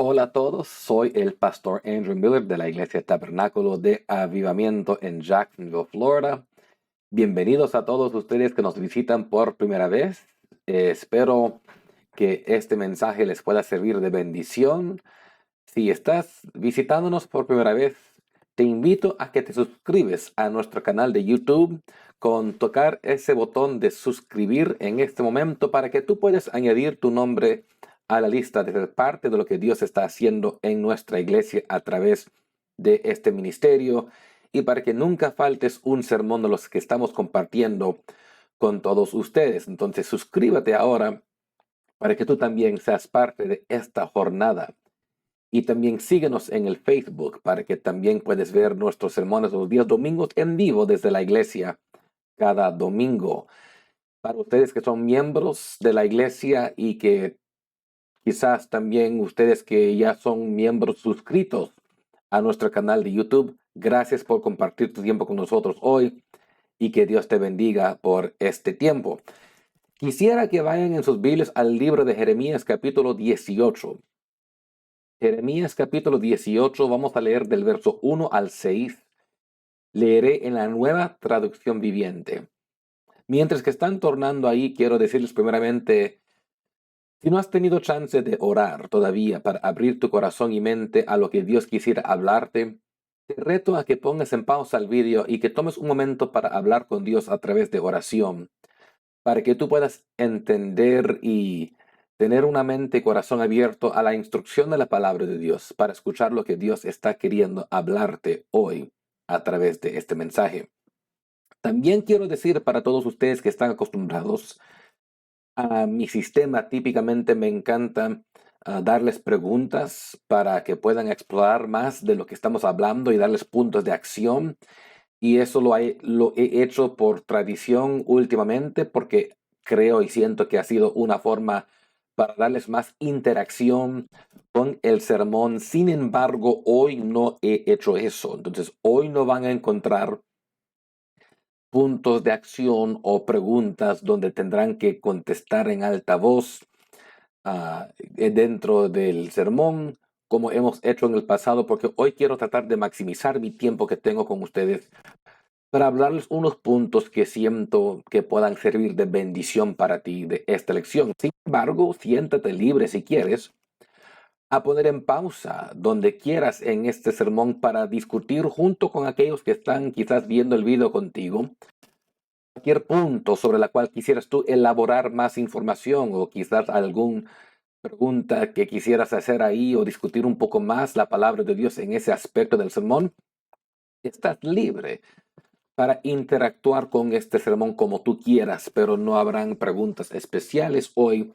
Hola a todos, soy el pastor Andrew Miller de la Iglesia Tabernáculo de Avivamiento en Jacksonville, Florida. Bienvenidos a todos ustedes que nos visitan por primera vez. Espero que este mensaje les pueda servir de bendición. Si estás visitándonos por primera vez, te invito a que te suscribes a nuestro canal de YouTube con tocar ese botón de suscribir en este momento para que tú puedas añadir tu nombre a la lista de ser parte de lo que Dios está haciendo en nuestra iglesia a través de este ministerio y para que nunca faltes un sermón de los que estamos compartiendo con todos ustedes. Entonces suscríbete ahora para que tú también seas parte de esta jornada. Y también síguenos en el Facebook para que también puedes ver nuestros sermones los días domingos en vivo desde la iglesia cada domingo. Para ustedes que son miembros de la iglesia y que quizás también ustedes que ya son miembros suscritos a nuestro canal de YouTube, gracias por compartir tu tiempo con nosotros hoy y que Dios te bendiga por este tiempo. Quisiera que vayan en sus Biblias al libro de Jeremías capítulo 18. Jeremías capítulo 18, vamos a leer del verso 1 al 6. Leeré en la Nueva Traducción Viviente. Mientras que están tornando ahí, quiero decirles primeramente, si no has tenido chance de orar todavía para abrir tu corazón y mente a lo que Dios quisiera hablarte, te reto a que pongas en pausa el vídeo y que tomes un momento para hablar con Dios a través de oración, para que tú puedas entender y tener una mente y corazón abierto a la instrucción de la palabra de Dios, para escuchar lo que Dios está queriendo hablarte hoy a través de este mensaje. También quiero decir para todos ustedes que están acostumbrados a mi sistema, típicamente me encanta darles preguntas para que puedan explorar más de lo que estamos hablando y darles puntos de acción. Y eso lo he hecho por tradición últimamente porque creo y siento que ha sido una forma para darles más interacción con el sermón. Sin embargo, hoy no he hecho eso. Entonces, hoy no van a encontrar puntos de acción o preguntas donde tendrán que contestar en alta voz dentro del sermón, como hemos hecho en el pasado, porque hoy quiero tratar de maximizar mi tiempo que tengo con ustedes para hablarles unos puntos que siento que puedan servir de bendición para ti de esta lección. Sin embargo, siéntate libre si quieres a poner en pausa donde quieras en este sermón para discutir junto con aquellos que están quizás viendo el video contigo cualquier punto sobre la cual quisieras tú elaborar más información o quizás alguna pregunta que quisieras hacer ahí o discutir un poco más la palabra de Dios en ese aspecto del sermón, estás libre para interactuar con este sermón como tú quieras, pero no habrán preguntas especiales hoy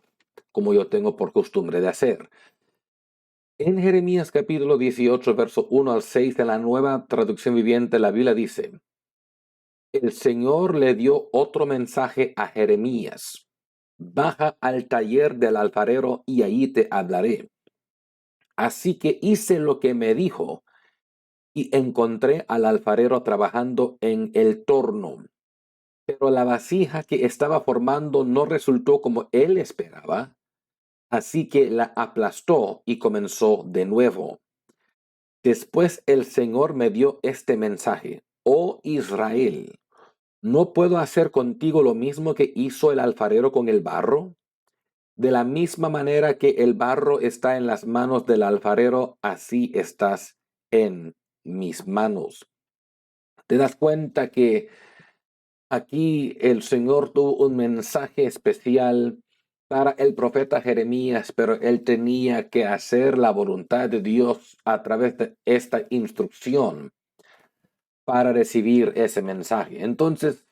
como yo tengo por costumbre de hacer. En Jeremías capítulo 18, verso 1 al 6 de la Nueva Traducción Viviente, la Biblia dice, el Señor le dio otro mensaje a Jeremías. Baja al taller del alfarero y ahí te hablaré. Así que hice lo que me dijo y encontré al alfarero trabajando en el torno. Pero la vasija que estaba formando no resultó como él esperaba, así que la aplastó y comenzó de nuevo. Después el Señor me dio este mensaje: Oh Israel, ¿no puedo hacer contigo lo mismo que hizo el alfarero con el barro? De la misma manera que el barro está en las manos del alfarero, así estás en mis manos. ¿Te das cuenta que aquí el Señor tuvo un mensaje especial para el profeta Jeremías, pero él tenía que hacer la voluntad de Dios a través de esta instrucción para recibir ese mensaje? Entonces,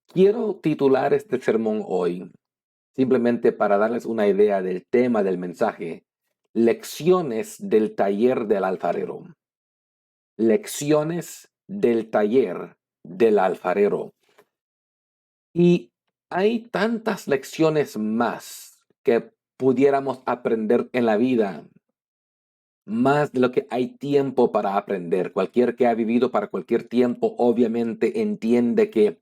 quiero titular este sermón hoy, simplemente para darles una idea del tema del mensaje: Lecciones del taller del alfarero. Lecciones del taller del alfarero. Y hay tantas lecciones más que pudiéramos aprender en la vida, más de lo que hay tiempo para aprender. Cualquier que ha vivido para cualquier tiempo obviamente entiende que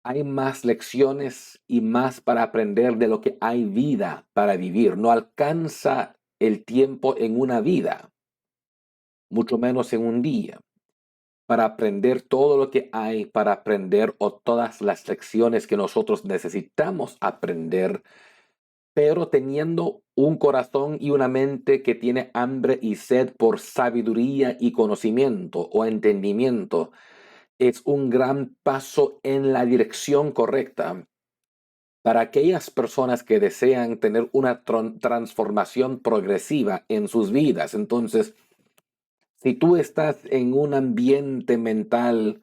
hay más lecciones y más para aprender de lo que hay vida para vivir. No alcanza el tiempo en una vida, mucho menos en un día, para aprender todo lo que hay para aprender o todas las lecciones que nosotros necesitamos aprender, pero teniendo un corazón y una mente que tiene hambre y sed por sabiduría y conocimiento o entendimiento, es un gran paso en la dirección correcta para aquellas personas que desean tener una transformación progresiva en sus vidas. Entonces, si tú estás en un ambiente mental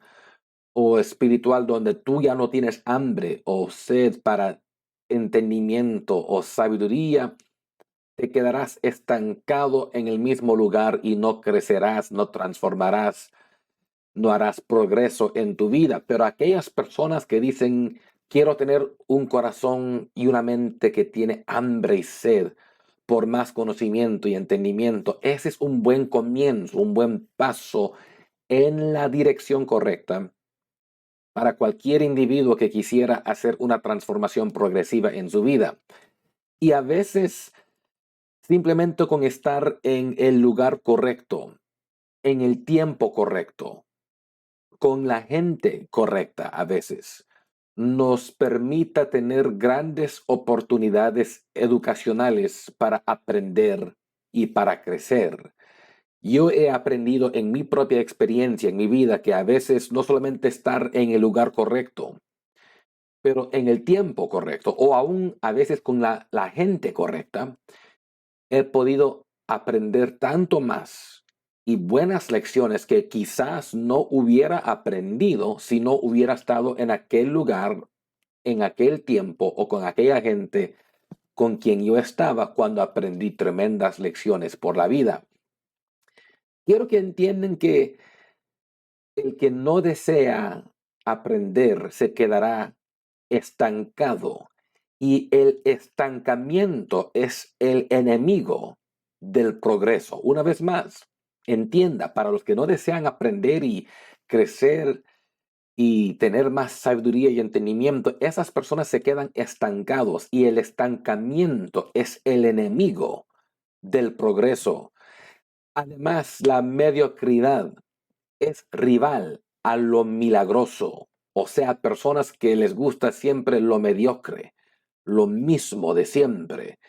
o espiritual donde tú ya no tienes hambre o sed para entendimiento o sabiduría, te quedarás estancado en el mismo lugar y no crecerás, no transformarás, no harás progreso en tu vida. Pero aquellas personas que dicen, quiero tener un corazón y una mente que tiene hambre y sed por más conocimiento y entendimiento, ese es un buen comienzo, un buen paso en la dirección correcta para cualquier individuo que quisiera hacer una transformación progresiva en su vida. Y a veces simplemente con estar en el lugar correcto, en el tiempo correcto, con la gente correcta a veces, nos permita tener grandes oportunidades educacionales para aprender y para crecer. Yo he aprendido en mi propia experiencia, en mi vida, que a veces no solamente estar en el lugar correcto, pero en el tiempo correcto, o aún a veces con la gente correcta, he podido aprender tanto más y buenas lecciones que quizás no hubiera aprendido si no hubiera estado en aquel lugar, en aquel tiempo o con aquella gente con quien yo estaba cuando aprendí tremendas lecciones por la vida. Quiero que entiendan que el que no desea aprender se quedará estancado y el estancamiento es el enemigo del progreso. Una vez más, entienda, para los que no desean aprender y crecer y tener más sabiduría y entendimiento, esas personas se quedan estancados y el estancamiento es el enemigo del progreso. Además, la mediocridad es rival a lo milagroso, o sea, personas que les gusta siempre lo mediocre, lo mismo de siempre.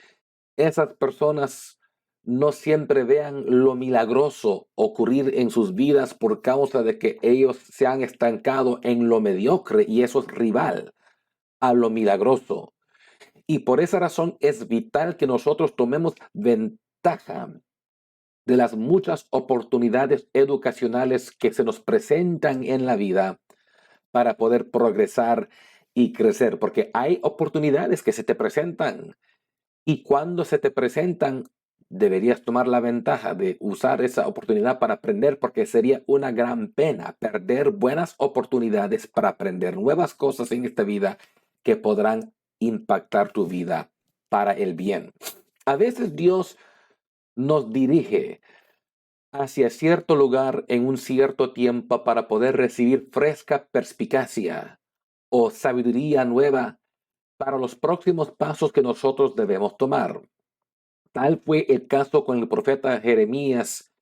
Esas personas no siempre vean lo milagroso ocurrir en sus vidas por causa de que ellos se han estancado en lo mediocre y eso es rival a lo milagroso. Y por esa razón es vital que nosotros tomemos ventaja de las muchas oportunidades educacionales que se nos presentan en la vida para poder progresar y crecer, porque hay oportunidades que se te presentan y cuando se te presentan deberías tomar la ventaja de usar esa oportunidad para aprender, porque sería una gran pena perder buenas oportunidades para aprender nuevas cosas en esta vida que podrán impactar tu vida para el bien. A veces Dios nos dirige hacia cierto lugar en un cierto tiempo para poder recibir fresca perspicacia o sabiduría nueva para los próximos pasos que nosotros debemos tomar. Tal fue el caso con el profeta Jeremías,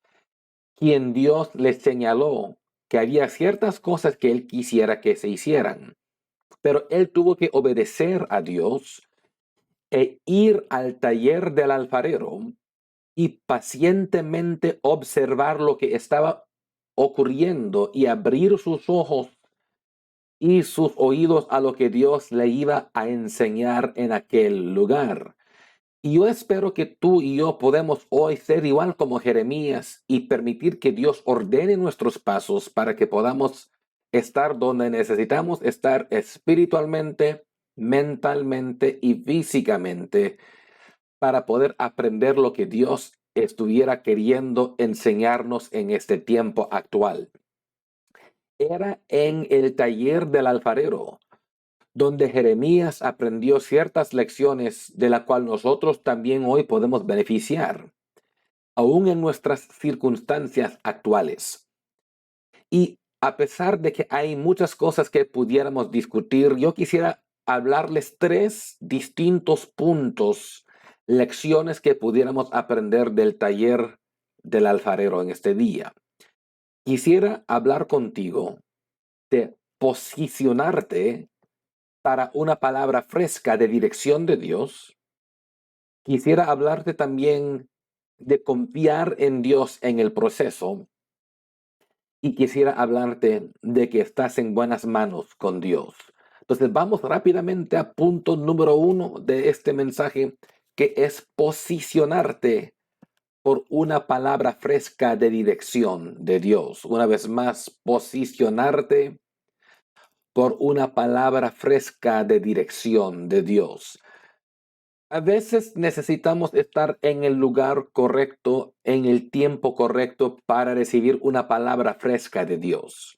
quien Dios le señaló que había ciertas cosas que él quisiera que se hicieran, pero él tuvo que obedecer a Dios e ir al taller del alfarero y pacientemente observar lo que estaba ocurriendo y abrir sus ojos y sus oídos a lo que Dios le iba a enseñar en aquel lugar. Y yo espero que tú y yo podemos hoy ser igual como Jeremías y permitir que Dios ordene nuestros pasos para que podamos estar donde necesitamos estar espiritualmente, mentalmente y físicamente para poder aprender lo que Dios estuviera queriendo enseñarnos en este tiempo actual. Era en el taller del alfarero, donde Jeremías aprendió ciertas lecciones de la cual nosotros también hoy podemos beneficiar, aún en nuestras circunstancias actuales. Y a pesar de que hay muchas cosas que pudiéramos discutir, yo quisiera hablarles tres distintos puntos lecciones que pudiéramos aprender del taller del alfarero en este día. Quisiera hablar contigo de posicionarte para una palabra fresca de dirección de Dios. Quisiera hablarte también de confiar en Dios en el proceso. Y quisiera hablarte de que estás en buenas manos con Dios. Entonces vamos rápidamente a punto número 1 de este mensaje, que es posicionarte por una palabra fresca de dirección de Dios. Una vez más, posicionarte por una palabra fresca de dirección de Dios. A veces necesitamos estar en el lugar correcto, en el tiempo correcto para recibir una palabra fresca de Dios.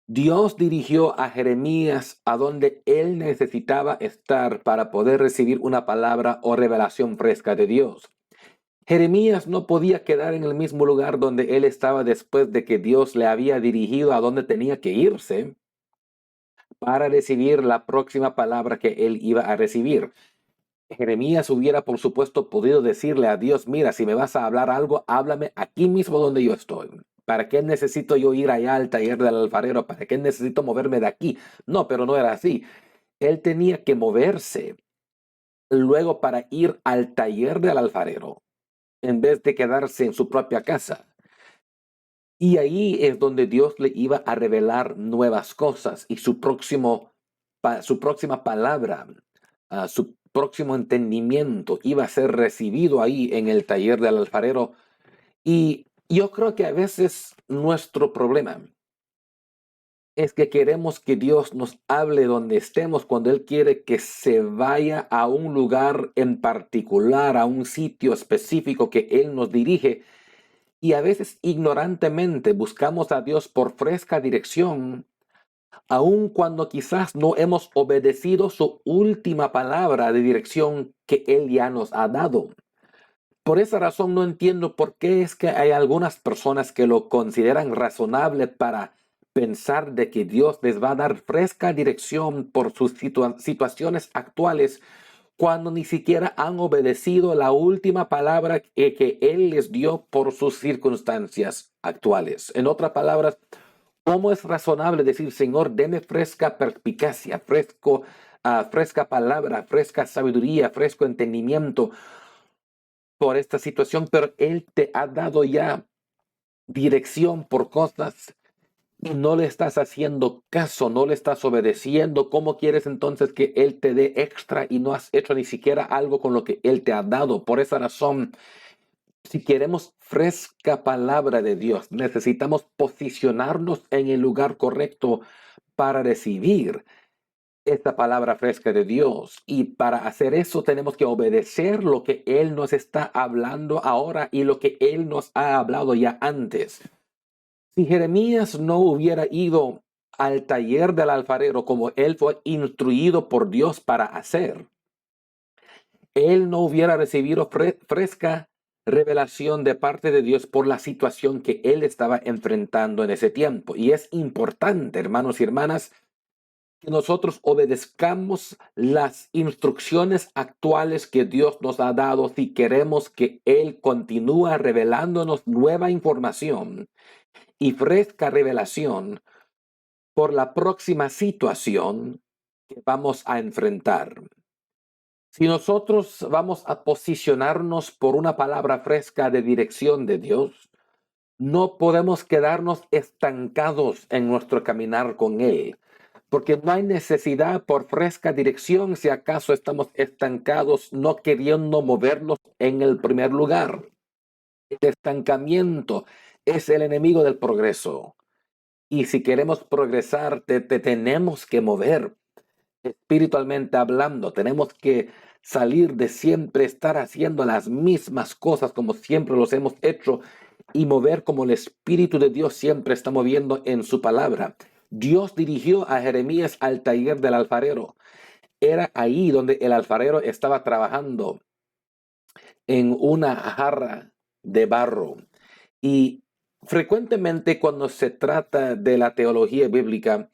Dios dirigió a Jeremías a donde él necesitaba estar para poder recibir una palabra o revelación fresca de Dios. Jeremías no podía quedar en el mismo lugar donde él estaba después de que Dios le había dirigido a donde tenía que irse para recibir la próxima palabra que él iba a recibir. Jeremías hubiera, por supuesto, podido decirle a Dios: mira, si me vas a hablar algo, háblame aquí mismo donde yo estoy. ¿Para qué necesito yo ir allá al taller del alfarero? ¿Para qué necesito moverme de aquí? No, pero no era así. Él tenía que moverse luego para ir al taller del alfarero en vez de quedarse en su propia casa. Y ahí es donde Dios le iba a revelar nuevas cosas y su próxima palabra, su próximo entendimiento iba a ser recibido ahí en el taller del alfarero. Y yo creo que a veces nuestro problema es que queremos que Dios nos hable donde estemos cuando Él quiere que se vaya a un lugar en particular, a un sitio específico que Él nos dirige. Y a veces ignorantemente buscamos a Dios por fresca dirección, aun cuando quizás no hemos obedecido su última palabra de dirección que Él ya nos ha dado. Por esa razón no entiendo por qué es que hay algunas personas que lo consideran razonable para pensar de que Dios les va a dar fresca dirección por sus situaciones actuales, cuando ni siquiera han obedecido la última palabra que Él les dio por sus circunstancias actuales. En otras palabras, ¿cómo es razonable decir: Señor, deme fresca perspicacia, fresca palabra, fresca sabiduría, fresco entendimiento por esta situación, pero Él te ha dado ya dirección por cosas y no le estás haciendo caso, no le estás obedeciendo? ¿Cómo quieres entonces que Él te dé extra y no has hecho ni siquiera algo con lo que Él te ha dado? Por esa razón, si queremos fresca palabra de Dios, necesitamos posicionarnos en el lugar correcto para recibir esta palabra fresca de Dios. Y para hacer eso tenemos que obedecer lo que Él nos está hablando ahora y lo que Él nos ha hablado ya antes. Si Jeremías no hubiera ido al taller del alfarero como él fue instruido por Dios para hacer, él no hubiera recibido fresca revelación de parte de Dios por la situación que él estaba enfrentando en ese tiempo. Y es importante, hermanos y hermanas, que nosotros obedezcamos las instrucciones actuales que Dios nos ha dado si queremos que Él continúe revelándonos nueva información y fresca revelación por la próxima situación que vamos a enfrentar. Si nosotros vamos a posicionarnos por una palabra fresca de dirección de Dios, no podemos quedarnos estancados en nuestro caminar con Él, porque no hay necesidad por fresca dirección si acaso estamos estancados, no queriendo movernos en el primer lugar. El estancamiento es el enemigo del progreso. Y si queremos progresar, te tenemos que mover espiritualmente hablando. Tenemos que salir de siempre estar haciendo las mismas cosas como siempre los hemos hecho y mover como el Espíritu de Dios siempre está moviendo en su palabra. Dios dirigió a Jeremías al taller del alfarero. Era ahí donde el alfarero estaba trabajando en una jarra de barro. Y frecuentemente cuando se trata de la teología bíblica,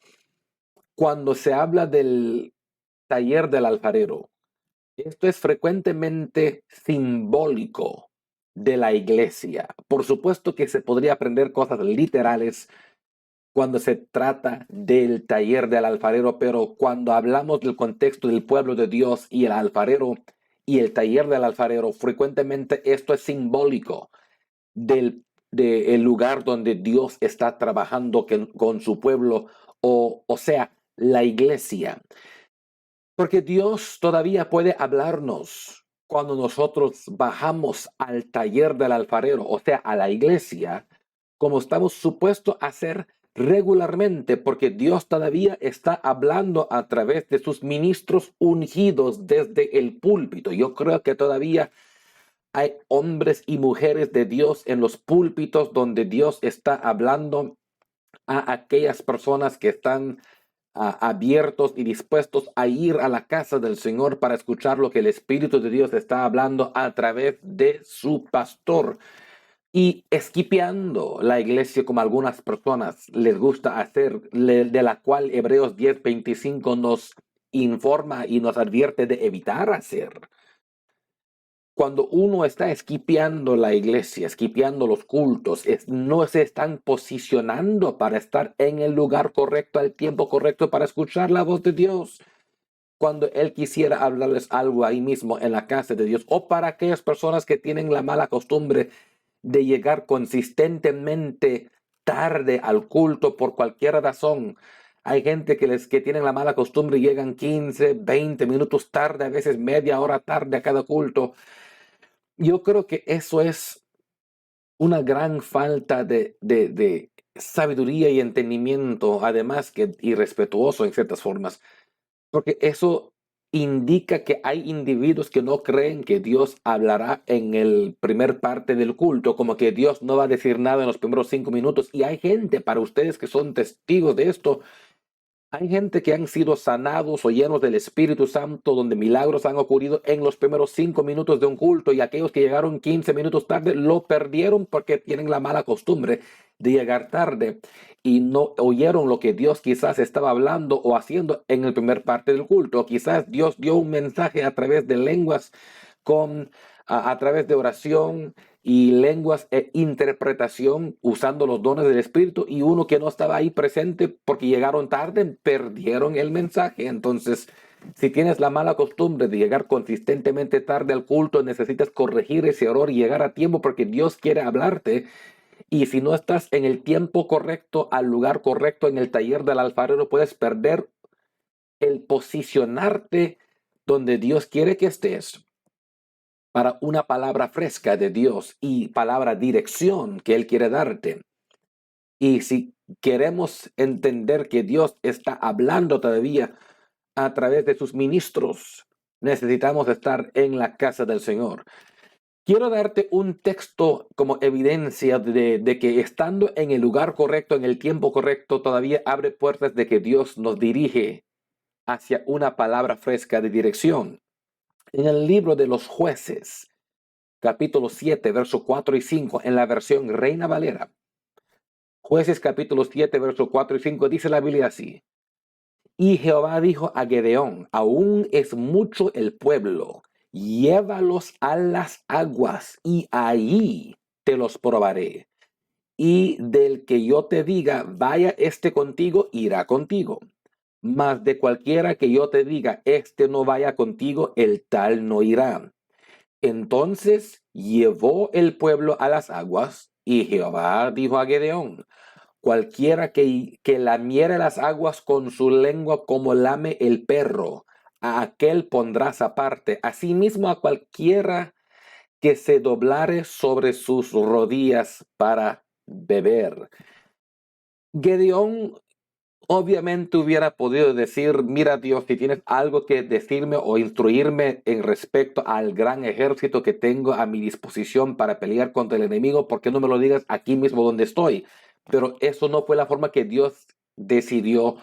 cuando se habla del taller del alfarero, Esto es frecuentemente simbólico de la iglesia. Por supuesto que se podría aprender cosas literales cuando se trata del taller del alfarero, pero cuando hablamos del contexto del pueblo de Dios y el alfarero y el taller del alfarero, frecuentemente esto es simbólico del lugar donde Dios está trabajando con su pueblo, o sea, la iglesia. Porque Dios todavía puede hablarnos cuando nosotros bajamos al taller del alfarero, o sea, a la iglesia, como estamos supuestos a hacer regularmente, porque Dios todavía está hablando a través de sus ministros ungidos desde el púlpito. Yo creo que todavía hay hombres y mujeres de Dios en los púlpitos donde Dios está hablando a aquellas personas que están abiertos y dispuestos a ir a la casa del Señor para escuchar lo que el Espíritu de Dios está hablando a través de su pastor. Y esquipeando la iglesia como algunas personas les gusta hacer, de la cual Hebreos 10:25 nos informa y nos advierte de evitar hacer. Cuando uno está esquipeando la iglesia, esquipeando los cultos, no se están posicionando para estar en el lugar correcto, al tiempo correcto, para escuchar la voz de Dios. Cuando Él quisiera hablarles algo ahí mismo en la casa de Dios, o para aquellas personas que tienen la mala costumbre de llegar consistentemente tarde al culto por cualquier razón. Hay gente que tienen la mala costumbre y llegan 15, 20 minutos tarde, a veces media hora tarde a cada culto. Yo creo que eso es una gran falta de sabiduría y entendimiento, además que irrespetuoso en ciertas formas, porque eso indica que hay individuos que no creen que Dios hablará en el primer parte del culto, como que Dios no va a decir nada en los primeros 5 minutos. Y hay gente, para ustedes que son testigos de esto, hay gente que han sido sanados o llenos del Espíritu Santo, donde milagros han ocurrido en los primeros 5 minutos de un culto, y aquellos que llegaron 15 minutos tarde lo perdieron porque tienen la mala costumbre de llegar tarde y no oyeron lo que Dios quizás estaba hablando o haciendo en el primer parte del culto. Quizás Dios dio un mensaje a través de lenguas, a través de oración y lenguas e interpretación usando los dones del Espíritu, y uno que no estaba ahí presente porque llegaron tarde, perdieron el mensaje. Entonces, si tienes la mala costumbre de llegar consistentemente tarde al culto, necesitas corregir ese error y llegar a tiempo, porque Dios quiere hablarte. Y si no estás en el tiempo correcto, al lugar correcto, en el taller del alfarero, puedes perder el posicionarte donde Dios quiere que estés, para una palabra fresca de Dios y palabra dirección que Él quiere darte. Y si queremos entender que Dios está hablando todavía a través de sus ministros, necesitamos estar en la casa del Señor. Quiero darte un texto como evidencia de que estando en el lugar correcto, en el tiempo correcto, todavía abre puertas de que Dios nos dirige hacia una palabra fresca de dirección. En el libro de los Jueces, capítulo 7, verso 4 y 5, en la versión Reina Valera. Jueces capítulo 7, verso 4 y 5, dice la Biblia así: y Jehová dijo a Gedeón, aún es mucho el pueblo, llévalos a las aguas y allí te los probaré. Y del que yo te diga, vaya este contigo, irá contigo. Mas de cualquiera que yo te diga, este no vaya contigo, el tal no irá. Entonces llevó el pueblo a las aguas, y Jehová dijo a Gedeón: cualquiera que lamiere las aguas con su lengua como lame el perro, a aquel pondrás aparte. Asimismo a cualquiera que se doblare sobre sus rodillas para beber. Gedeón obviamente hubiera podido decir: mira, Dios, si tienes algo que decirme o instruirme en respecto al gran ejército que tengo a mi disposición para pelear contra el enemigo, ¿por qué no me lo digas aquí mismo donde estoy? Pero eso no fue la forma que Dios decidió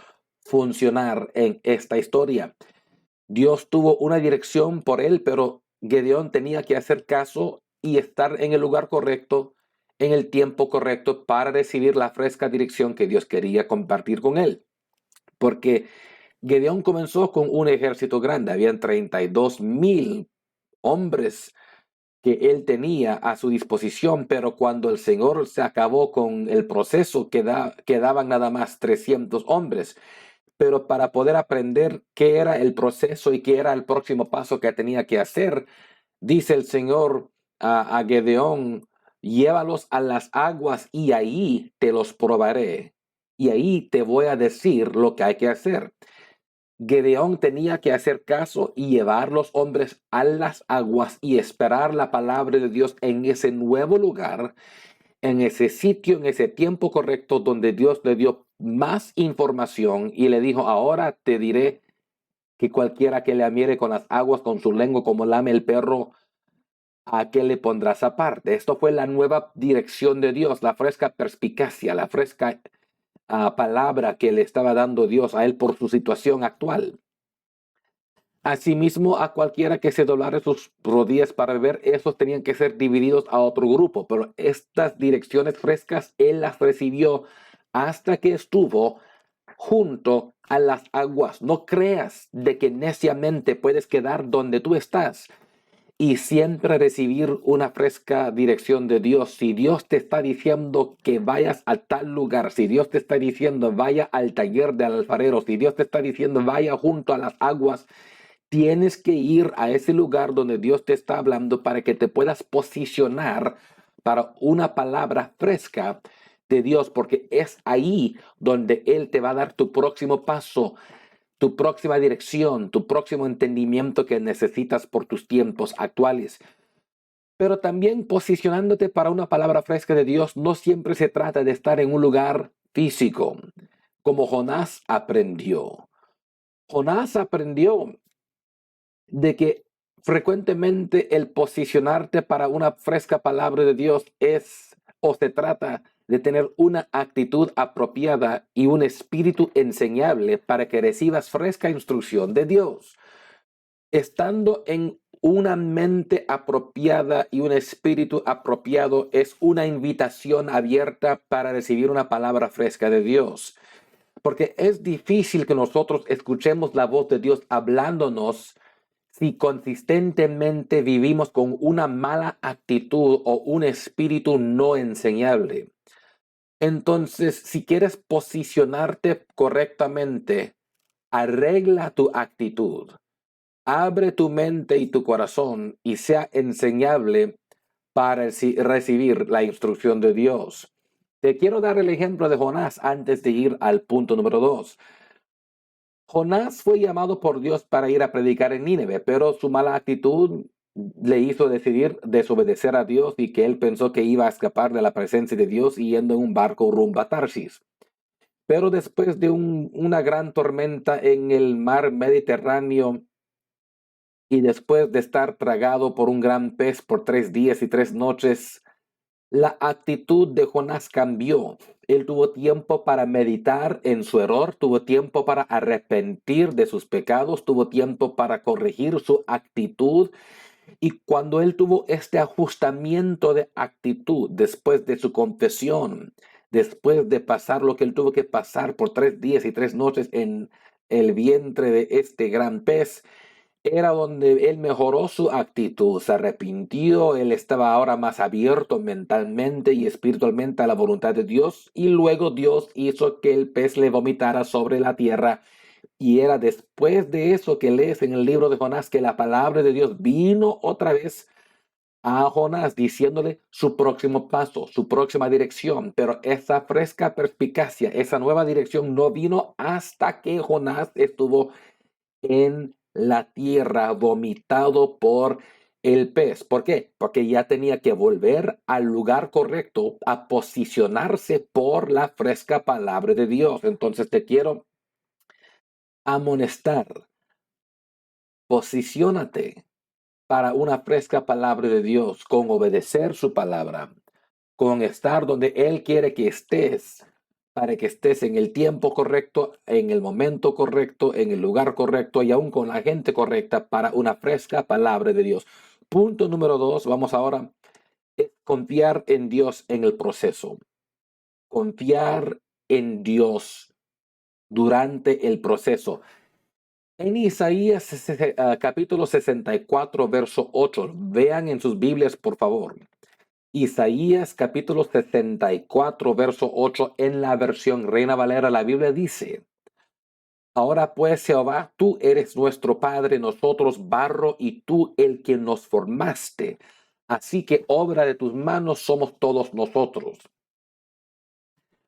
funcionar en esta historia. Dios tuvo una dirección por él, pero Gedeón tenía que hacer caso y estar en el lugar correcto, en el tiempo correcto, para recibir la fresca dirección que Dios quería compartir con él. Porque Gedeón comenzó con un ejército grande, habían 32,000 hombres que él tenía a su disposición, pero cuando el Señor se acabó con el proceso, quedaban nada más 300 hombres. Pero para poder aprender qué era el proceso y qué era el próximo paso que tenía que hacer, dice el Señor a Gedeón: llévalos a las aguas y ahí te los probaré. Y ahí te voy a decir lo que hay que hacer. Gedeón tenía que hacer caso y llevar los hombres a las aguas y esperar la palabra de Dios en ese nuevo lugar, en ese sitio, en ese tiempo correcto, donde Dios le dio más información y le dijo: ahora te diré que cualquiera que le amiere con las aguas, con su lengua como lame el perro, ¿a qué le pondrás aparte? Esto fue la nueva dirección de Dios, la fresca perspicacia, la fresca palabra que le estaba dando Dios a él por su situación actual. Asimismo, a cualquiera que se doblare sus rodillas para beber, esos tenían que ser divididos a otro grupo, pero estas direcciones frescas él las recibió hasta que estuvo junto a las aguas. No creas de que neciamente puedes quedar donde tú estás y siempre recibir una fresca dirección de Dios. Si Dios te está diciendo que vayas a tal lugar, si Dios te está diciendo vaya al taller del alfarero, si Dios te está diciendo vaya junto a las aguas, tienes que ir a ese lugar donde Dios te está hablando para que te puedas posicionar para una palabra fresca de Dios, porque es ahí donde Él te va a dar tu próximo paso, tu próxima dirección, tu próximo entendimiento que necesitas por tus tiempos actuales. Pero también posicionándote para una palabra fresca de Dios no siempre se trata de estar en un lugar físico, como Jonás aprendió. Jonás aprendió de que frecuentemente el posicionarte para una fresca palabra de Dios es o se trata de tener una actitud apropiada y un espíritu enseñable para que recibas fresca instrucción de Dios. Estando en una mente apropiada y un espíritu apropiado es una invitación abierta para recibir una palabra fresca de Dios. Porque es difícil que nosotros escuchemos la voz de Dios hablándonos si consistentemente vivimos con una mala actitud o un espíritu no enseñable. Entonces, si quieres posicionarte correctamente, arregla tu actitud, abre tu mente y tu corazón y sea enseñable para recibir la instrucción de Dios. Te quiero dar el ejemplo de Jonás antes de ir al punto número 2. Jonás fue llamado por Dios para ir a predicar en Nínive, pero su mala actitud le hizo decidir desobedecer a Dios y que él pensó que iba a escapar de la presencia de Dios yendo en un barco rumbo a Tarsis. Pero después de una gran tormenta en el mar Mediterráneo y después de estar tragado por un gran pez por 3 días y 3 noches, la actitud de Jonás cambió. Él tuvo tiempo para meditar en su error, tuvo tiempo para arrepentir de sus pecados, tuvo tiempo para corregir su actitud. Y cuando él tuvo este ajustamiento de actitud después de su confesión, después de pasar lo que él tuvo que pasar por 3 días y 3 noches en el vientre de este gran pez, era donde él mejoró su actitud, se arrepintió, él estaba ahora más abierto mentalmente y espiritualmente a la voluntad de Dios, y luego Dios hizo que el pez le vomitara sobre la tierra, y era después de eso que lees en el libro de Jonás que la palabra de Dios vino otra vez a Jonás diciéndole su próximo paso, su próxima dirección, pero esa fresca perspicacia, esa nueva dirección no vino hasta que Jonás estuvo en la tierra, vomitado por el pez. ¿Por qué? Porque ya tenía que volver al lugar correcto, a posicionarse por la fresca palabra de Dios. Entonces te quiero amonestar, posiciónate para una fresca palabra de Dios, con obedecer su palabra, con estar donde Él quiere que estés, para que estés en el tiempo correcto, en el momento correcto, en el lugar correcto y aún con la gente correcta para una fresca palabra de Dios. Punto número 2, vamos ahora a confiar en Dios en el proceso. Confiar en Dios durante el proceso. En Isaías capítulo 64, verso 8. Vean en sus Biblias, por favor. Isaías capítulo 64, verso 8, en la versión Reina Valera, la Biblia dice: Ahora pues, Jehová, tú eres nuestro Padre, nosotros barro, y tú el que nos formaste. Así que obra de tus manos somos todos nosotros.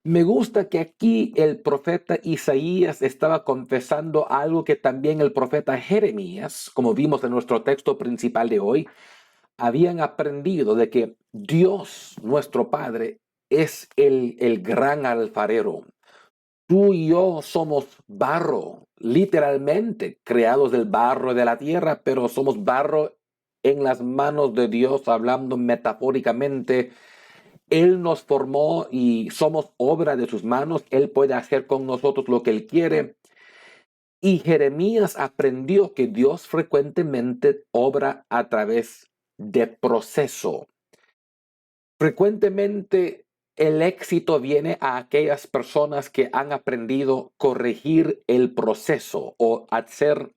Me gusta que aquí el profeta Isaías estaba confesando algo que también el profeta Jeremías, como vimos en nuestro texto principal de hoy, habían aprendido de que Dios, nuestro Padre, es el gran alfarero. Tú y yo somos barro, literalmente creados del barro de la tierra, pero somos barro en las manos de Dios, hablando metafóricamente. Él nos formó y somos obra de sus manos. Él puede hacer con nosotros lo que Él quiere. Y Jeremías aprendió que Dios frecuentemente obra a través de proceso. Frecuentemente el éxito viene a aquellas personas que han aprendido a corregir el proceso o hacer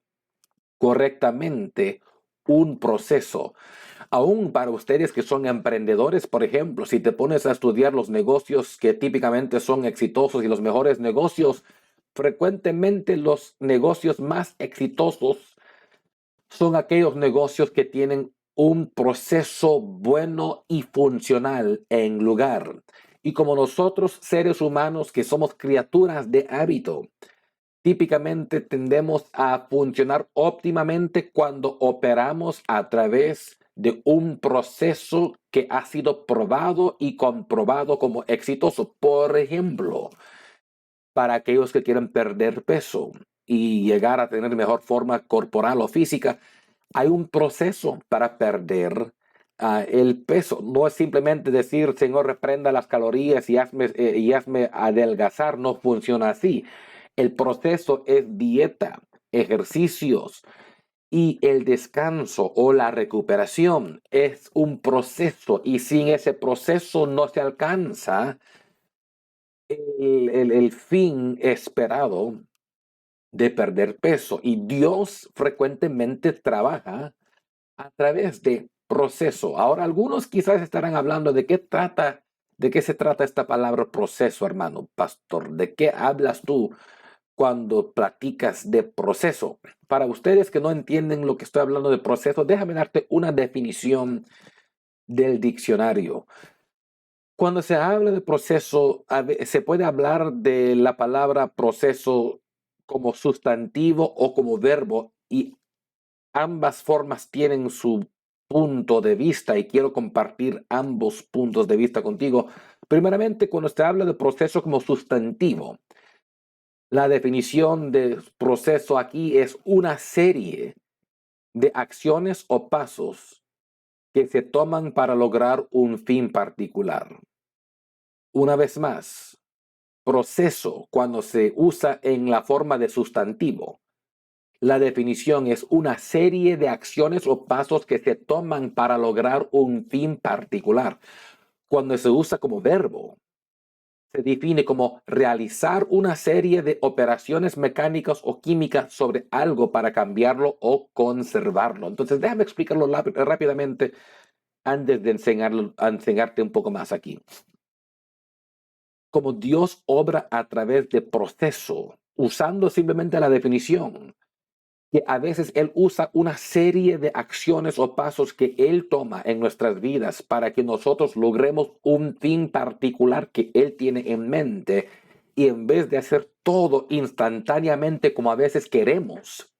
correctamente un proceso. Aún para ustedes que son emprendedores, por ejemplo, si te pones a estudiar los negocios que típicamente son exitosos y los mejores negocios, frecuentemente los negocios más exitosos son aquellos negocios que tienen un proceso bueno y funcional en lugar. Y como nosotros, seres humanos, que somos criaturas de hábito, típicamente tendemos a funcionar óptimamente cuando operamos a través de un proceso que ha sido probado y comprobado como exitoso. Por ejemplo, para aquellos que quieren perder peso y llegar a tener mejor forma corporal o física, hay un proceso para perder el peso. No es simplemente decir, Señor, reprenda las calorías y hazme adelgazar. No funciona así. El proceso es dieta, ejercicios y el descanso o la recuperación. Es un proceso y sin ese proceso no se alcanza el fin esperado de perder peso. Y Dios frecuentemente trabaja a través de proceso. Ahora, algunos quizás estarán hablando de qué se trata esta palabra proceso, hermano pastor. ¿De qué hablas tú cuando platicas de proceso? Para ustedes que no entienden lo que estoy hablando de proceso, déjame darte una definición del diccionario. Cuando se habla de proceso, se puede hablar de la palabra proceso como sustantivo o como verbo, y ambas formas tienen su punto de vista y quiero compartir ambos puntos de vista contigo. Primeramente, cuando se habla de proceso como sustantivo, la definición de proceso aquí es una serie de acciones o pasos que se toman para lograr un fin particular. Una vez más, proceso cuando se usa en la forma de sustantivo. La definición es una serie de acciones o pasos que se toman para lograr un fin particular. Cuando se usa como verbo, se define como realizar una serie de operaciones mecánicas o químicas sobre algo para cambiarlo o conservarlo. Entonces, déjame explicarlo rápidamente antes de enseñarte un poco más aquí. Como Dios obra a través de proceso, usando simplemente la definición, que a veces Él usa una serie de acciones o pasos que Él toma en nuestras vidas para que nosotros logremos un fin particular que Él tiene en mente. Y en vez de hacer todo instantáneamente como a veces queremos,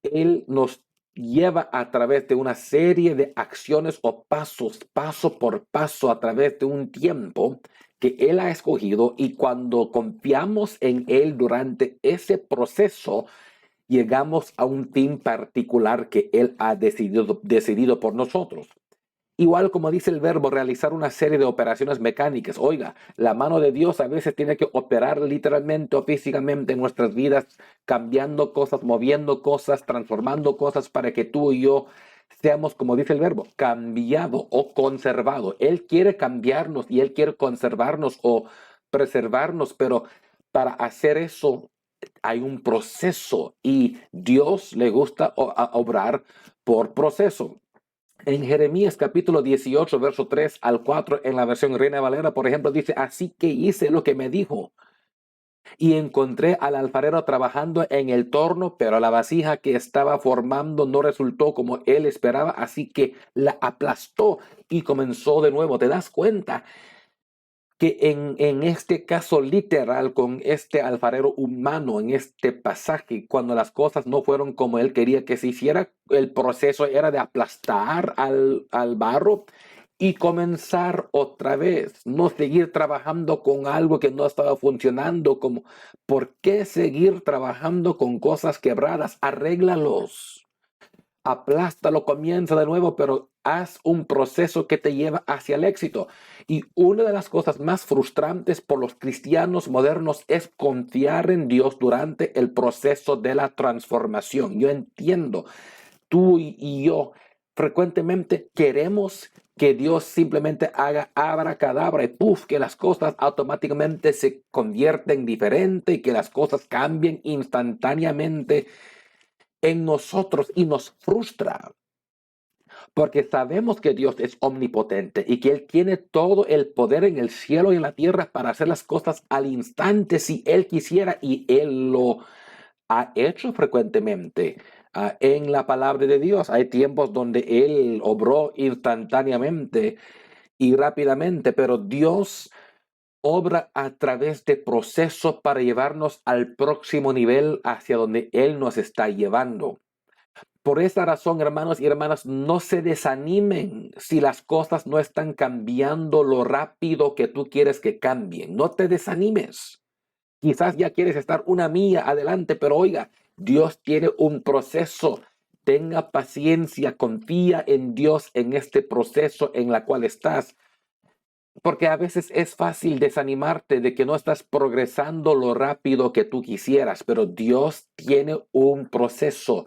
Él nos lleva a través de una serie de acciones o pasos, paso por paso, a través de un tiempo que Él ha escogido. Y cuando confiamos en Él durante ese proceso, llegamos a un fin particular que Él ha decidido por nosotros. Igual como dice el verbo, realizar una serie de operaciones mecánicas. Oiga, la mano de Dios a veces tiene que operar literalmente o físicamente en nuestras vidas, cambiando cosas, moviendo cosas, transformando cosas para que tú y yo seamos, como dice el verbo, cambiado o conservado. Él quiere cambiarnos y Él quiere conservarnos o preservarnos, pero para hacer eso hay un proceso y Dios le gusta obrar por proceso. En Jeremías capítulo 18, verso 3 al 4, en la versión Reina Valera, por ejemplo, dice, así que hice lo que me dijo. Y encontré al alfarero trabajando en el torno, pero la vasija que estaba formando no resultó como él esperaba, así que la aplastó y comenzó de nuevo. ¿Te das cuenta que en este caso literal, con este alfarero humano, en este pasaje, cuando las cosas no fueron como él quería que se hiciera, el proceso era de aplastar al barro y comenzar otra vez, no seguir trabajando con algo que no estaba funcionando? Como, ¿por qué seguir trabajando con cosas quebradas? Arréglalos. Aplástalo, comienza de nuevo, pero haz un proceso que te lleva hacia el éxito. Y una de las cosas más frustrantes por los cristianos modernos es confiar en Dios durante el proceso de la transformación. Yo entiendo, tú y yo frecuentemente queremos que Dios simplemente haga abracadabra y puff, que las cosas automáticamente se convierten diferente y que las cosas cambien instantáneamente en nosotros, y nos frustra porque sabemos que Dios es omnipotente y que Él tiene todo el poder en el cielo y en la tierra para hacer las cosas al instante si Él quisiera, y Él lo ha hecho frecuentemente. En la palabra de Dios hay tiempos donde Él obró instantáneamente y rápidamente, pero Dios obra a través de procesos para llevarnos al próximo nivel hacia donde Él nos está llevando. Por esa razón, hermanos y hermanas, no se desanimen si las cosas no están cambiando lo rápido que tú quieres que cambien. No te desanimes. Quizás ya quieres estar una milla adelante, pero oiga, Dios tiene un proceso. Tenga paciencia, confía en Dios en este proceso en la cual estás. Porque a veces es fácil desanimarte de que no estás progresando lo rápido que tú quisieras, pero Dios tiene un proceso.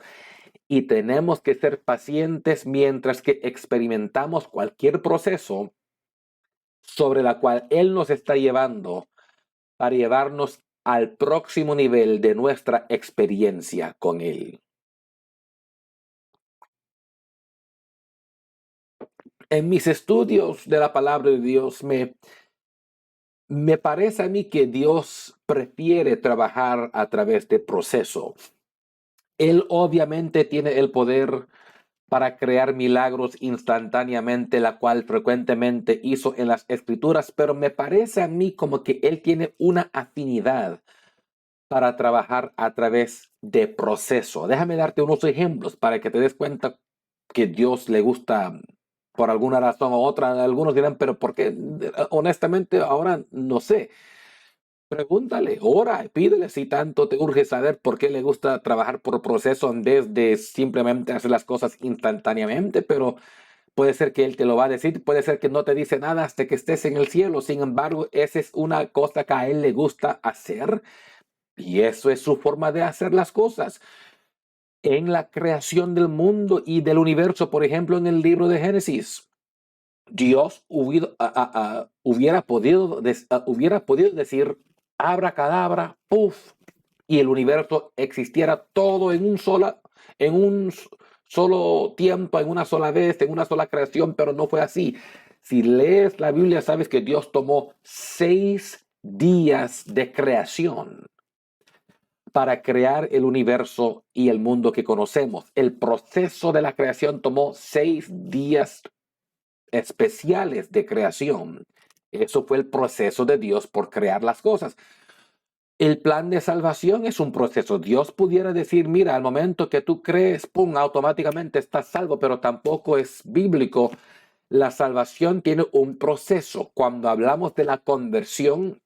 Y tenemos que ser pacientes mientras que experimentamos cualquier proceso sobre la cual Él nos está llevando para llevarnos al próximo nivel de nuestra experiencia con Él. En mis estudios de la palabra de Dios me parece a mí que Dios prefiere trabajar a través de proceso. Él obviamente tiene el poder para crear milagros instantáneamente, la cual frecuentemente hizo en las escrituras, pero me parece a mí como que Él tiene una afinidad para trabajar a través de proceso. Déjame darte unos ejemplos para que te des cuenta que Dios le gusta por alguna razón u otra. Algunos dirán, pero ¿por qué? Honestamente, ahora no sé. Pregúntale, ora, pídele si tanto te urge saber por qué le gusta trabajar por proceso en vez de simplemente hacer las cosas instantáneamente, pero puede ser que Él te lo va a decir, puede ser que no te dice nada hasta que estés en el cielo. Sin embargo, esa es una cosa que a Él le gusta hacer y eso es su forma de hacer las cosas. En la creación del mundo y del universo, por ejemplo, en el libro de Génesis, Dios hubiera podido decir abracadabra, puff, y el universo existiera todo en un solo tiempo, en una sola vez, en una sola creación, pero no fue así. Si lees la Biblia, sabes que Dios tomó 6 días de creación para crear el universo y el mundo que conocemos. El proceso de la creación tomó 6 días especiales de creación. Eso fue el proceso de Dios por crear las cosas. El plan de salvación es un proceso. Dios pudiera decir, mira, al momento que tú crees, pum, automáticamente estás salvo, pero tampoco es bíblico. La salvación tiene un proceso. Cuando hablamos de la conversión,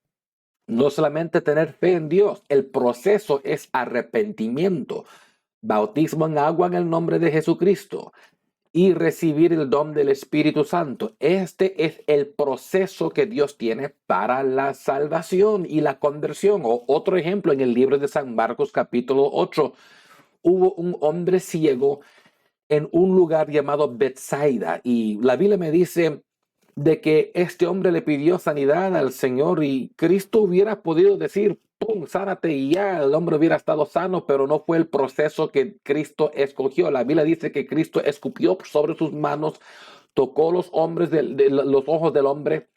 no solamente tener fe en Dios, el proceso es arrepentimiento, bautismo en agua en el nombre de Jesucristo y recibir el don del Espíritu Santo. Este es el proceso que Dios tiene para la salvación y la conversión. O otro ejemplo, en el libro de San Marcos capítulo 8, hubo un hombre ciego en un lugar llamado Bethsaida, y la Biblia me dice de que este hombre le pidió sanidad al Señor y Cristo hubiera podido decir, ¡pum!, sánate y ya el hombre hubiera estado sano, pero no fue el proceso que Cristo escogió. La Biblia dice que Cristo escupió sobre sus manos, tocó los los ojos del hombre.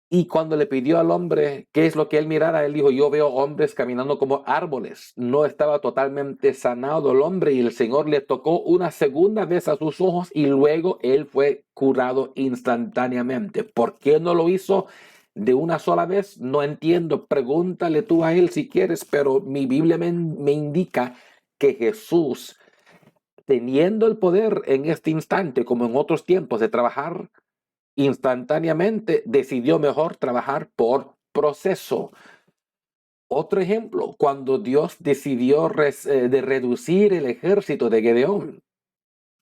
Y cuando le pidió al hombre qué es lo que él mirara, él dijo, yo veo hombres caminando como árboles. No estaba totalmente sanado el hombre y el Señor le tocó una segunda vez a sus ojos y luego él fue curado instantáneamente. ¿Por qué no lo hizo de una sola vez? No entiendo. Pregúntale tú a él si quieres, pero mi Biblia me indica que Jesús, teniendo el poder en este instante, como en otros tiempos, de trabajar instantáneamente, decidió mejor trabajar por proceso. Otro ejemplo, cuando Dios decidió de reducir el ejército de Gedeón,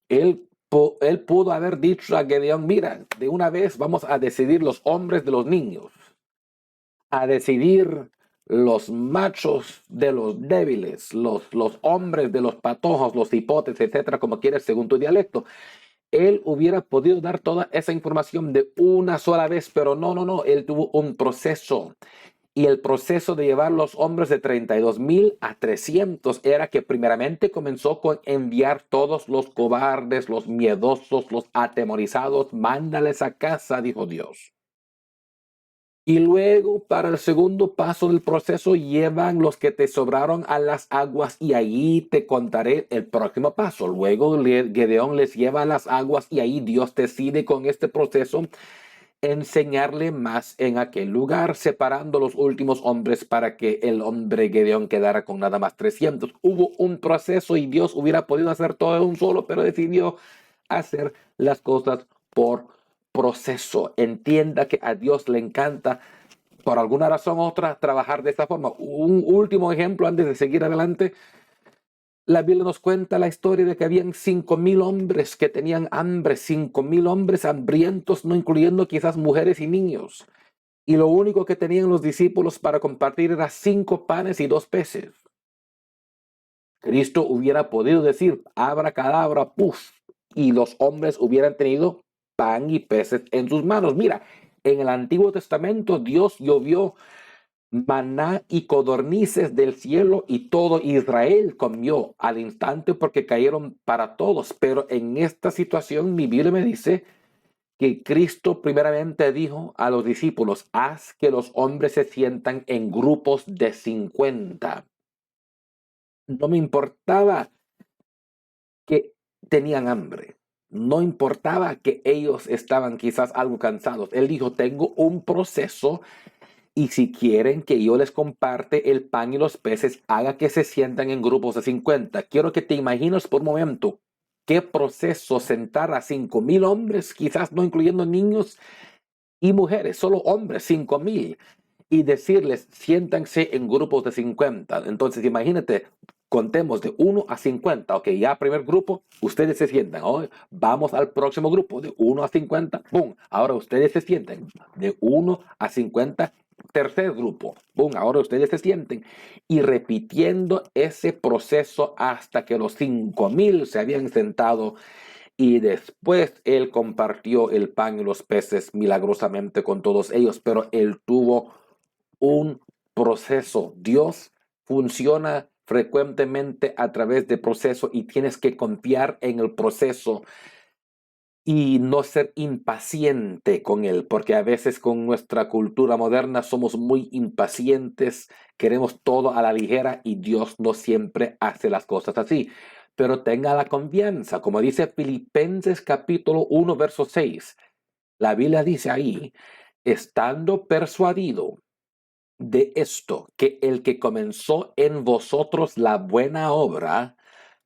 él pudo haber dicho a Gedeón, mira, de una vez vamos a decidir los hombres de los niños, a decidir los machos de los débiles, los hombres de los patojos, los hipotes, etcétera, como quieres según tu dialecto. Él hubiera podido dar toda esa información de una sola vez, pero no, él tuvo un proceso. Y el proceso de llevar los hombres de 32,000 a 300 era que primeramente comenzó con enviar todos los cobardes, los miedosos, los atemorizados, mándales a casa, dijo Dios. Y luego, para el segundo paso del proceso, llevan los que te sobraron a las aguas y ahí te contaré el próximo paso. Luego Gedeón les lleva a las aguas y ahí Dios decide con este proceso enseñarle más en aquel lugar, separando los últimos hombres para que el hombre Gedeón quedara con nada más 300. Hubo un proceso y Dios hubiera podido hacer todo de un solo, pero decidió hacer las cosas por proceso. Entienda que a Dios le encanta, por alguna razón u otra, trabajar de esta forma. Un último ejemplo antes de seguir adelante. La Biblia nos cuenta la historia de que habían 5,000 hombres que tenían hambre, 5,000 hombres hambrientos, no incluyendo quizás mujeres y niños. Y lo único que tenían los discípulos para compartir era 5 panes y 2 peces. Cristo hubiera podido decir, abracadabra, puf, y los hombres hubieran tenido pan y peces en sus manos. Mira, en el Antiguo Testamento Dios llovió maná y codornices del cielo y todo Israel comió al instante porque cayeron para todos. Pero en esta situación mi Biblia me dice que Cristo primeramente dijo a los discípulos, haz que los hombres se sientan en grupos de 50. No me importaba que tenían hambre. No importaba que ellos estaban quizás algo cansados. Él dijo, tengo un proceso y si quieren que yo les comparte el pan y los peces, haga que se sientan en grupos de 50. Quiero que te imagines por un momento qué proceso sentar a 5,000 hombres, quizás no incluyendo niños y mujeres, solo hombres, 5,000, y decirles, siéntanse en grupos de 50. Entonces, imagínate, contemos de 1 a 50. Ok, ya primer grupo, ustedes se sientan. Oh, vamos al próximo grupo, de 1 a 50. ¡Pum! Ahora ustedes se sienten. De 1 a 50. Tercer grupo. ¡Pum! Ahora ustedes se sienten. Y repitiendo ese proceso hasta que los 5,000 se habían sentado. Y después él compartió el pan y los peces milagrosamente con todos ellos. Pero él tuvo un proceso. Dios funciona frecuentemente a través de proceso y tienes que confiar en el proceso y no ser impaciente con él, porque a veces con nuestra cultura moderna somos muy impacientes, queremos todo a la ligera y Dios no siempre hace las cosas así. Pero tenga la confianza, como dice Filipenses capítulo 1, verso 6. La Biblia dice ahí, estando persuadido de esto, que el que comenzó en vosotros la buena obra,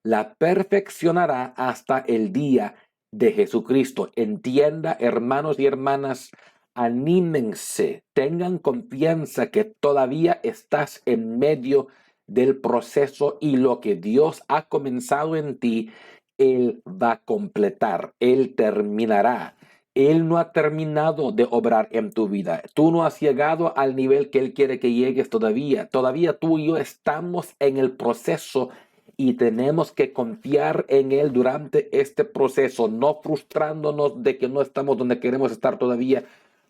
la perfeccionará hasta el día de Jesucristo. Entienda, hermanos y hermanas, anímense, tengan confianza que todavía estás en medio del proceso y lo que Dios ha comenzado en ti, Él va a completar, Él terminará. Él no ha terminado de obrar en tu vida. Tú no has llegado al nivel que Él quiere que llegues todavía. Todavía tú y yo estamos en el proceso y tenemos que confiar en Él durante este proceso, no frustrándonos de que no estamos donde queremos estar todavía,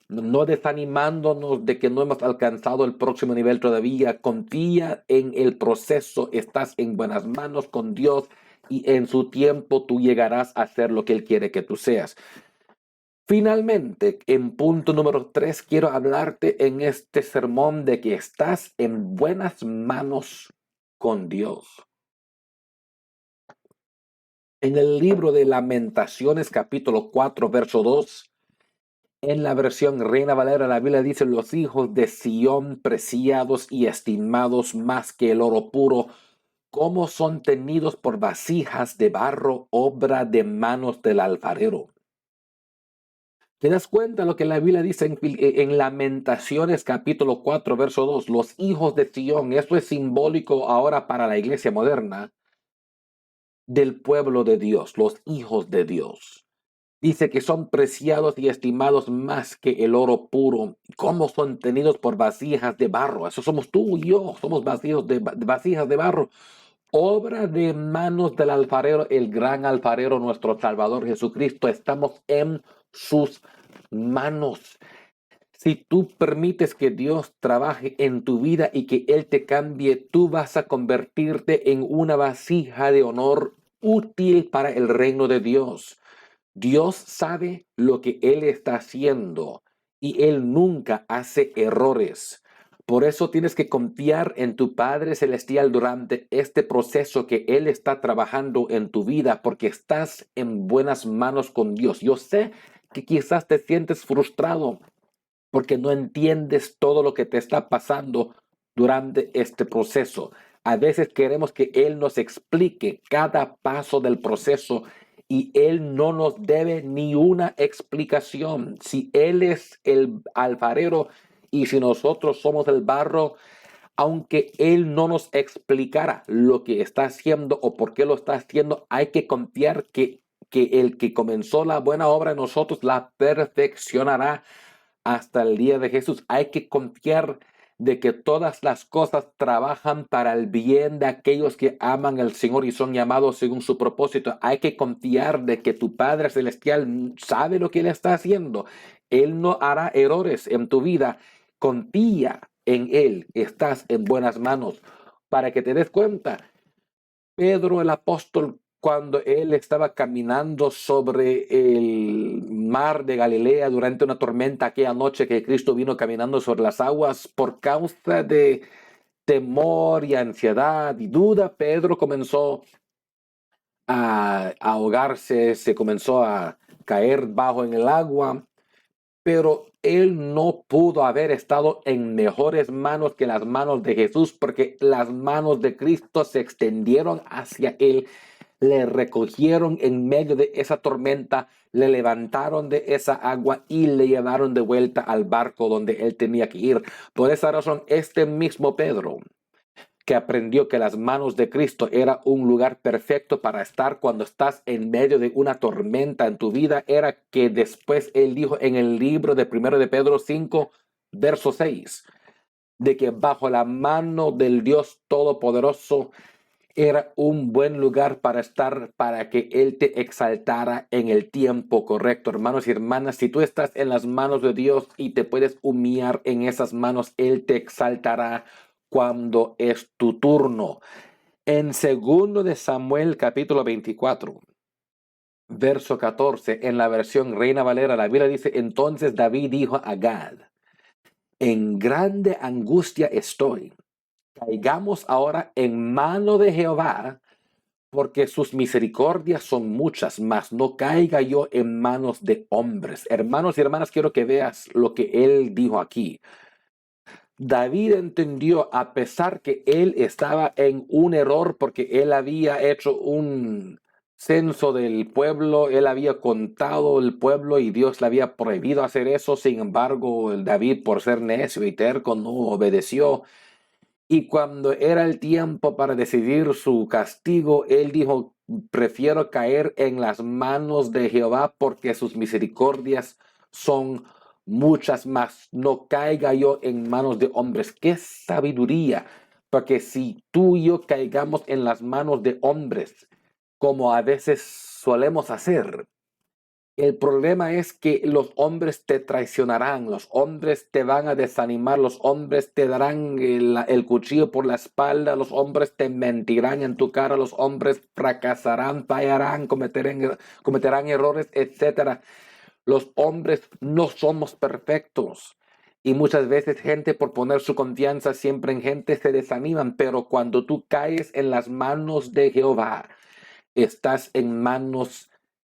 no desanimándonos de que no hemos alcanzado el próximo nivel todavía. Confía en el proceso, estás en buenas manos con Dios y en su tiempo tú llegarás a ser lo que Él quiere que tú seas. Finalmente, en punto número 3, quiero hablarte en este sermón de que estás en buenas manos con Dios. En el libro de Lamentaciones, capítulo 4, verso 2, en la versión Reina Valera, la Biblia dice: los hijos de Sión, preciados y estimados más que el oro puro, como son tenidos por vasijas de barro, obra de manos del alfarero. ¿Te das cuenta lo que la Biblia dice en Lamentaciones capítulo 4, verso 2? Los hijos de Sión, esto es simbólico ahora para la iglesia moderna, del pueblo de Dios, los hijos de Dios. Dice que son preciados y estimados más que el oro puro, como son tenidos por vasijas de barro. Eso somos tú y yo, somos vasijas de barro. Obra de manos del alfarero, el gran alfarero, nuestro Salvador Jesucristo. Estamos en sus manos. Si tú permites que Dios trabaje en tu vida y que Él te cambie, tú vas a convertirte en una vasija de honor útil para el reino de Dios. Dios sabe lo que Él está haciendo y Él nunca hace errores. Por eso tienes que confiar en tu Padre Celestial durante este proceso que Él está trabajando en tu vida, porque estás en buenas manos con Dios. Yo sé que quizás te sientes frustrado porque no entiendes todo lo que te está pasando durante este proceso. A veces queremos que Él nos explique cada paso del proceso y Él no nos debe ni una explicación. Si Él es el alfarero y si nosotros somos el barro, aunque Él no nos explicara lo que está haciendo o por qué lo está haciendo, hay que confiar que el que comenzó la buena obra en nosotros la perfeccionará hasta el día de Jesús. Hay que confiar de que todas las cosas trabajan para el bien de aquellos que aman al Señor y son llamados según su propósito. Hay que confiar de que tu Padre Celestial sabe lo que Él está haciendo. Él no hará errores en tu vida. Confía en Él. Estás en buenas manos. Para que te des cuenta, Pedro el apóstol, cuando él estaba caminando sobre el mar de Galilea durante una tormenta aquella noche que Cristo vino caminando sobre las aguas, por causa de temor y ansiedad y duda, Pedro comenzó a ahogarse, se comenzó a caer bajo en el agua, pero él no pudo haber estado en mejores manos que las manos de Jesús, porque las manos de Cristo se extendieron hacia él, le recogieron en medio de esa tormenta, le levantaron de esa agua y le llevaron de vuelta al barco donde él tenía que ir. Por esa razón, este mismo Pedro, que aprendió que las manos de Cristo era un lugar perfecto para estar cuando estás en medio de una tormenta en tu vida, era que después él dijo en el libro de 1 de Pedro 5, verso 6, de que bajo la mano del Dios Todopoderoso era un buen lugar para estar, para que Él te exaltara en el tiempo correcto. Hermanos y hermanas, si tú estás en las manos de Dios y te puedes humillar en esas manos, Él te exaltará cuando es tu turno. En 2 de Samuel capítulo 24, verso 14, en la versión Reina Valera, la Biblia dice: entonces David dijo a Gad: en grande angustia estoy. Caigamos ahora en mano de Jehová, porque sus misericordias son muchas, mas no caiga yo en manos de hombres. Hermanos y hermanas, quiero que veas lo que él dijo aquí. David entendió, a pesar que él estaba en un error, porque él había hecho un censo del pueblo, él había contado el pueblo y Dios le había prohibido hacer eso. Sin embargo, David, por ser necio y terco, no obedeció. Y cuando era el tiempo para decidir su castigo, él dijo: prefiero caer en las manos de Jehová, porque sus misericordias son muchas, más no caiga yo en manos de hombres. ¡Qué sabiduría! Porque si tú y yo caigamos en las manos de hombres, como a veces solemos hacer, El problema es que los hombres te traicionarán, los hombres te van a desanimar, los hombres te darán el cuchillo por la espalda, los hombres te mentirán en tu cara, los hombres fracasarán, fallarán, cometerán errores, etcétera. Los hombres no somos perfectos. Y muchas veces gente por poner su confianza siempre en gente se desaniman, pero cuando tú caes en las manos de Jehová, estás en manos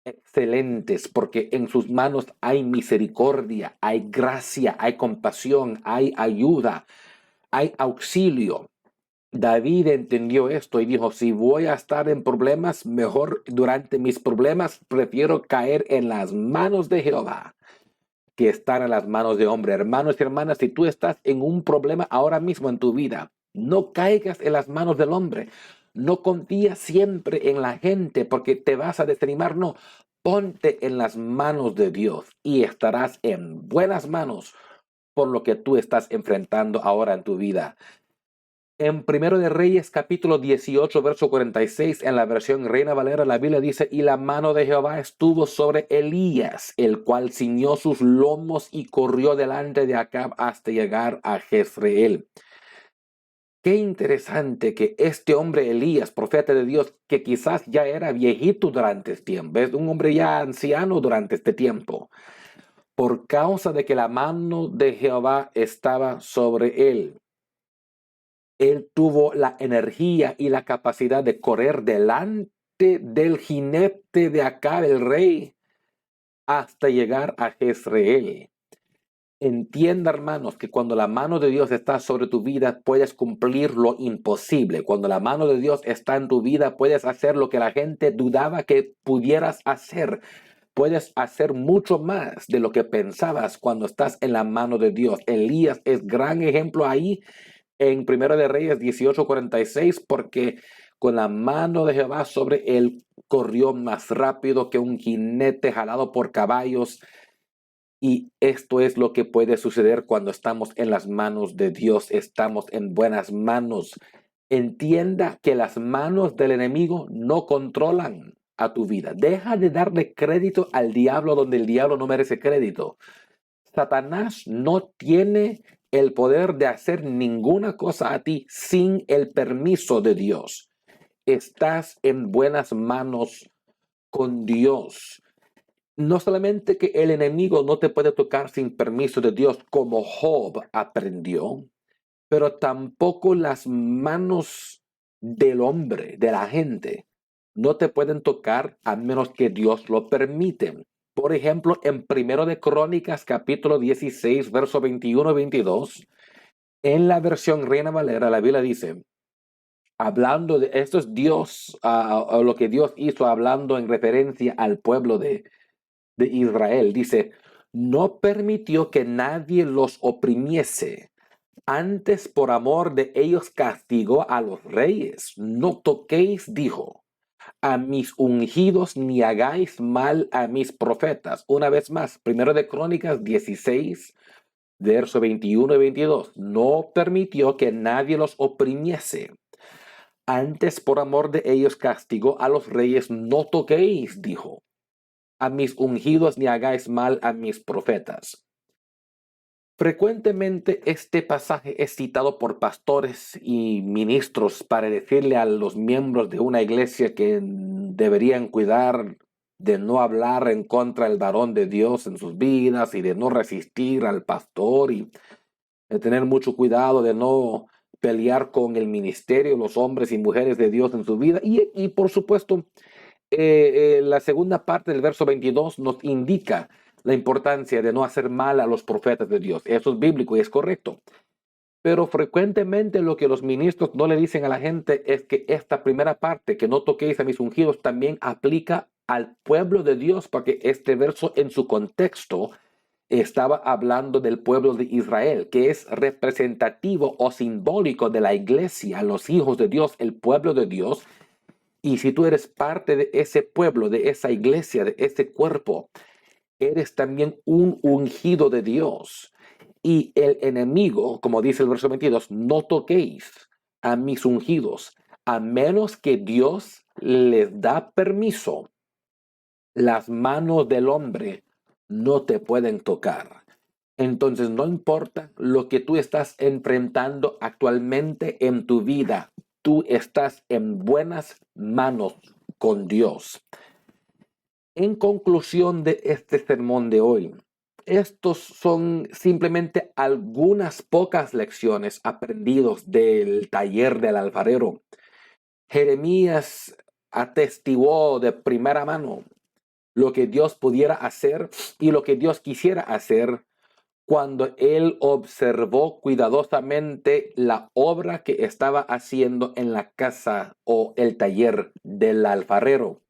excelentes, porque en sus manos hay misericordia, hay gracia, hay compasión, hay ayuda, hay auxilio. David entendió esto y dijo, si voy a estar en problemas, mejor durante mis problemas prefiero caer en las manos de Jehová que estar en las manos de hombre. Hermanos y hermanas, si tú estás en un problema ahora mismo en tu vida, no caigas en las manos del hombre. No confías siempre en la gente porque te vas a desanimar. No, ponte en las manos de Dios y estarás en buenas manos por lo que tú estás enfrentando ahora en tu vida. En Primero de Reyes, capítulo 18, verso 46, en la versión Reina Valera, la Biblia dice, y la mano de Jehová estuvo sobre Elías, el cual ciñó sus lomos y corrió delante de Acab hasta llegar a Jezreel. Qué interesante que este hombre Elías, profeta de Dios, que quizás ya era viejito durante este tiempo, es un hombre ya anciano durante este tiempo, por causa de que la mano de Jehová estaba sobre él. Él tuvo la energía y la capacidad de correr delante del jinete de Acab, el rey, hasta llegar a Jezreel. Entienda, hermanos, que cuando la mano de Dios está sobre tu vida, puedes cumplir lo imposible. Cuando la mano de Dios está en tu vida, puedes hacer lo que la gente dudaba que pudieras hacer. Puedes hacer mucho más de lo que pensabas cuando estás en la mano de Dios. Elías es gran ejemplo ahí en Primero de Reyes 18:46, porque con la mano de Jehová sobre él corrió más rápido que un jinete jalado por caballos. Y esto es lo que puede suceder cuando estamos en las manos de Dios, estamos en buenas manos. Entienda que las manos del enemigo no controlan a tu vida. Deja de darle crédito al diablo donde el diablo no merece crédito. Satanás no tiene el poder de hacer ninguna cosa a ti sin el permiso de Dios. Estás en buenas manos con Dios. No solamente que el enemigo no te puede tocar sin permiso de Dios, como Job aprendió, pero tampoco las manos del hombre, de la gente, no te pueden tocar a menos que Dios lo permite. Por ejemplo, en Primero de Crónicas, capítulo 16, verso 21-22, en la versión Reina Valera, la Biblia dice, hablando de esto es Dios, lo que Dios hizo, hablando en referencia al pueblo de Israel, dice, no permitió que nadie los oprimiese. Antes, por amor de ellos, castigó a los reyes. No toquéis, dijo, a mis ungidos, ni hagáis mal a mis profetas. Una vez más, Primero de Crónicas 16, verso 21 y 22. No permitió que nadie los oprimiese. Antes, por amor de ellos, castigó a los reyes. No toquéis, dijo, a mis ungidos, ni hagáis mal a mis profetas. Frecuentemente este pasaje es citado por pastores y ministros para decirle a los miembros de una iglesia que deberían cuidar de no hablar en contra del varón de Dios en sus vidas y de no resistir al pastor y de tener mucho cuidado de no pelear con el ministerio, los hombres y mujeres de Dios en su vida. Y por supuesto, la segunda parte del verso 22 nos indica la importancia de no hacer mal a los profetas de Dios. Eso es bíblico y es correcto. Pero frecuentemente lo que los ministros no le dicen a la gente es que esta primera parte, que no toquéis a mis ungidos, también aplica al pueblo de Dios, porque este verso en su contexto estaba hablando del pueblo de Israel, que es representativo o simbólico de la iglesia, los hijos de Dios, el pueblo de Dios. Y si tú eres parte de ese pueblo, de esa iglesia, de ese cuerpo, eres también un ungido de Dios. Y el enemigo, como dice el verso 22, no toquéis a mis ungidos, a menos que Dios les da permiso. Las manos del hombre no te pueden tocar. Entonces, no importa lo que tú estás enfrentando actualmente en tu vida, tú estás en buenas manos con Dios. En conclusión de este sermón de hoy, estos son simplemente algunas pocas lecciones aprendidas del taller del alfarero. Jeremías atestiguó de primera mano lo que Dios pudiera hacer y lo que Dios quisiera hacer cuando él observó cuidadosamente la obra que estaba haciendo en la casa o el taller del alfarero.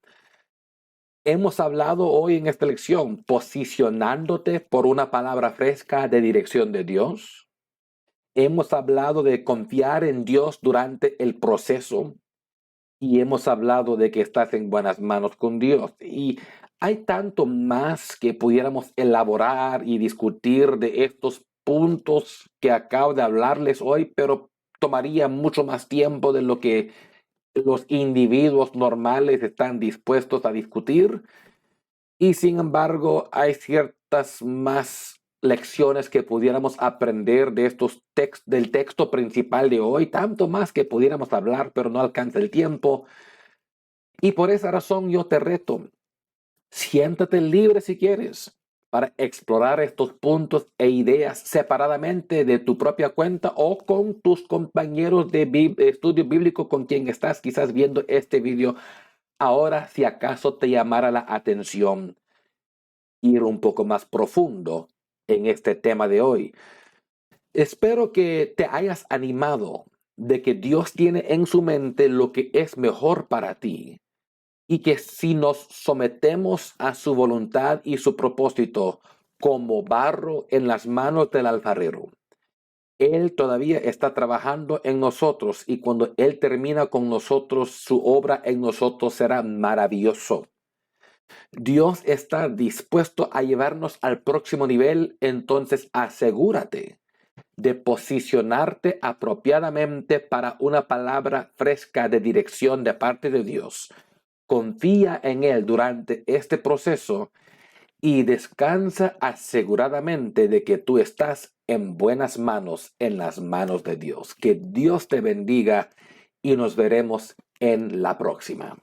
Hemos hablado hoy en esta lección posicionándote por una palabra fresca de dirección de Dios. Hemos hablado de confiar en Dios durante el proceso y hemos hablado de que estás en buenas manos con Dios. Y hay tanto más que pudiéramos elaborar y discutir de estos puntos que acabo de hablarles hoy, pero tomaría mucho más tiempo de lo que los individuos normales están dispuestos a discutir. Y sin embargo, hay ciertas más lecciones que pudiéramos aprender de del texto principal de hoy, tanto más que pudiéramos hablar, pero no alcanza el tiempo. Y por esa razón yo te reto, siéntate libre si quieres para explorar estos puntos e ideas separadamente de tu propia cuenta o con tus compañeros de estudio bíblico con quien estás quizás viendo este video. Ahora, si acaso te llamara la atención ir un poco más profundo en este tema de hoy. Espero que te hayas animado de que Dios tiene en su mente lo que es mejor para ti y que si nos sometemos a su voluntad y su propósito como barro en las manos del alfarero, Él todavía está trabajando en nosotros y cuando Él termina con nosotros, su obra en nosotros será maravilloso. Dios está dispuesto a llevarnos al próximo nivel, entonces asegúrate de posicionarte apropiadamente para una palabra fresca de dirección de parte de Dios. Confía en Él durante este proceso y descansa aseguradamente de que tú estás en buenas manos, en las manos de Dios. Que Dios te bendiga y nos veremos en la próxima.